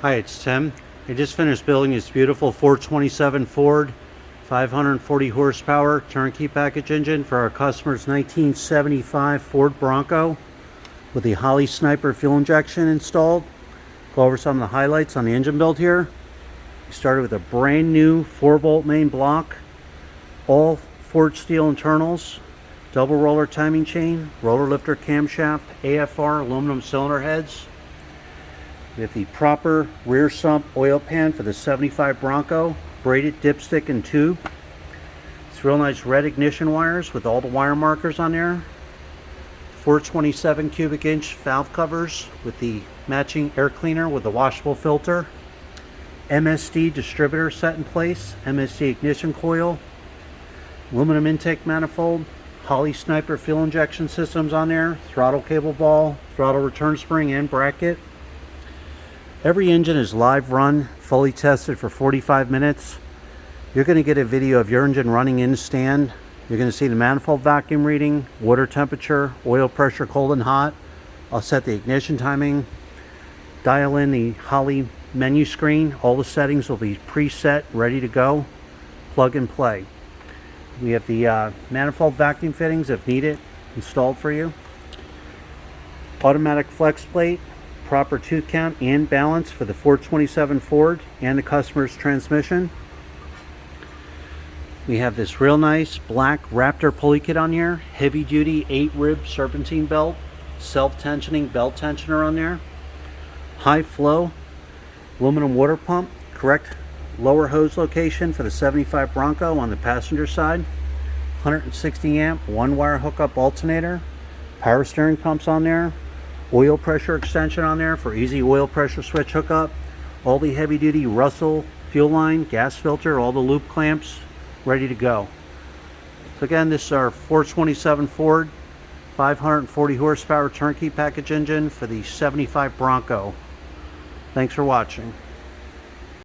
Hi, it's Tim. I just finished building this beautiful 427 Ford 540 horsepower turnkey package engine for our customer's 1975 Ford Bronco with the Holley Sniper fuel injection installed. Go over some of the highlights on the engine build here. We started with a brand new 4-bolt main block, all forged steel internals, double roller timing chain, roller lifter camshaft, AFR aluminum cylinder heads. We have the proper rear sump oil pan for the 75 Bronco, braided dipstick and tube. It's real nice red ignition wires with all the wire markers on there. 427 cubic inch valve covers with the matching air cleaner with the washable filter. MSD distributor set in place, MSD ignition coil, aluminum intake manifold, Holley Sniper fuel injection systems on there, throttle cable ball, throttle return spring and bracket. Every engine is live run, fully tested for 45 minutes. You're going to get a video of your engine running in stand. You're going to see the manifold vacuum reading, water temperature, oil pressure, cold and hot. I'll set the ignition timing, dial in the Holley menu screen. All the settings will be preset, ready to go. Plug and play. We have the manifold vacuum fittings, if needed, installed for you. Automatic flex plate. Proper tooth count and balance for the 427 Ford and the customer's transmission. We have this real nice black Raptor pulley kit on here, heavy duty 8-rib serpentine belt, self-tensioning belt tensioner on there, high flow aluminum water pump, correct lower hose location for the 75 Bronco on the passenger side, 160 amp 1-wire hookup alternator, power steering pumps on there, oil pressure extension on there for easy oil pressure switch hookup, all the heavy duty Russell fuel line, gas filter, all the loop clamps ready to go. So again, this is our 427 Ford 540 horsepower turnkey package engine for the 75 Bronco. Thanks for watching.